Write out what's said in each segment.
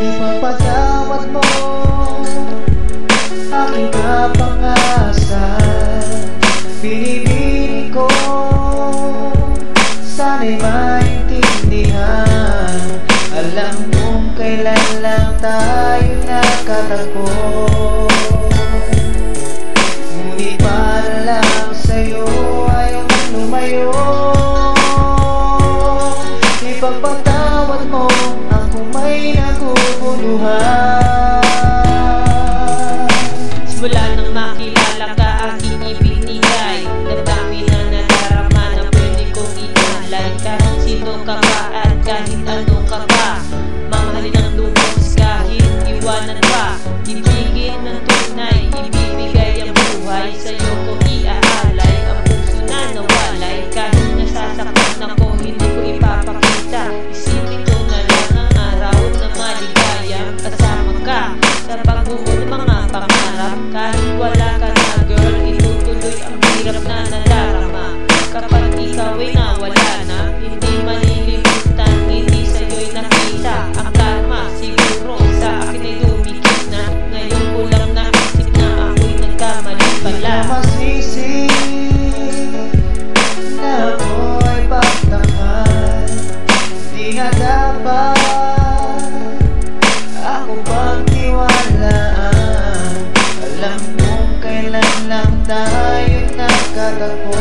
Ipapatawad mo aking kapangasan. Binibini ko sana'y maintindihan. Alam kong kailan lang tayo nakatagpo, ngunit para lang sa'yo ayaw nang lumayo. Ipagpatawad mo ako may naguguluhan. Simula nang makilala ka aking ibinigay, damdamin na nadarama na pwede kong ialay. Kahit sino ka pa at kahit ano ka pa, mamahalin ang lubos kahit iwanan pa. Ibigin ng tunay, ibibigay ang buhay, sa'yo ko iaalay ang puso na nawalay. Kahit nasasaktan ako, hindi ko ipapakita. Isipin ko na lang ang araw na maligaya. Kasama ka sa pagbuo ng mga pangarap. Kahit wala ka na girl, itutuloy ang hirap na nadarama. Kapag ikaw ay nawala na, hindi malilimutan, hindi sa'yo'y nakita ang karma. Siguro sa akin ay dumikit na, ngayon ko lang naisip na ako'y nagkamali pala. Masisi na ako'y pagtakal, di nga dapat ako pagtiwalaan. Alam kong kailan lang tayo nakatagpo,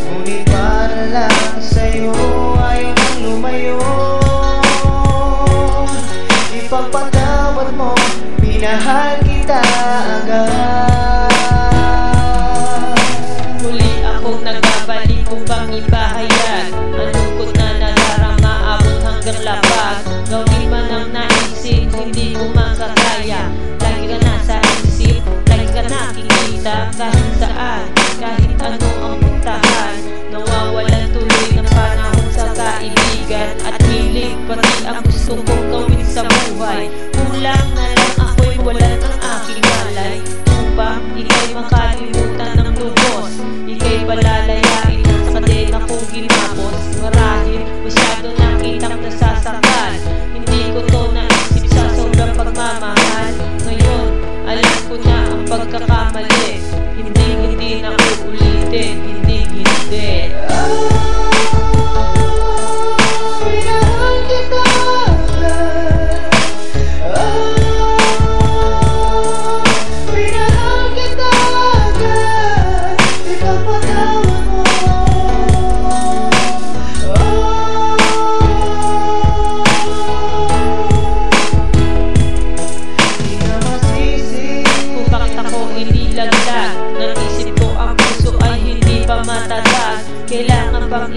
ngunit para lang sa'yo ayaw nang lumayo. Ipagpatawad mo, minahal kita agad. Muli akong nagbabalik upang ipahayag ang lungkot na nadarama, abot hanggang labas. Gawin man ang naisip, hindi ko makakaya. Lagi ka nasa isip, lagi ka nakikita. Kahit saan, kahit ano ang puntahan, nawawalan tuloy ng panahon sa kaibigan at hilig. Pati ang gusto kong gawin sa buhay, kulang na lang ako'y wala ng aking malay. Upang ika'y makalimutan ng lubos, ika'y palalayain sa kadena kong ginapos. Marahil masyado nakitang nasasakal, hindi ko to naisip sa sobrang pagmamahal. Ngayon, alam ko na ang pagkakamali, hindi na uulitin, hindi. Minahal kita agad. Minahal kita agad. Ipagpatawad mo. Di ka masisi Kung bakit ako inilaglag, naisip ko ang puso ay hindi pa matatag. Kailangan bang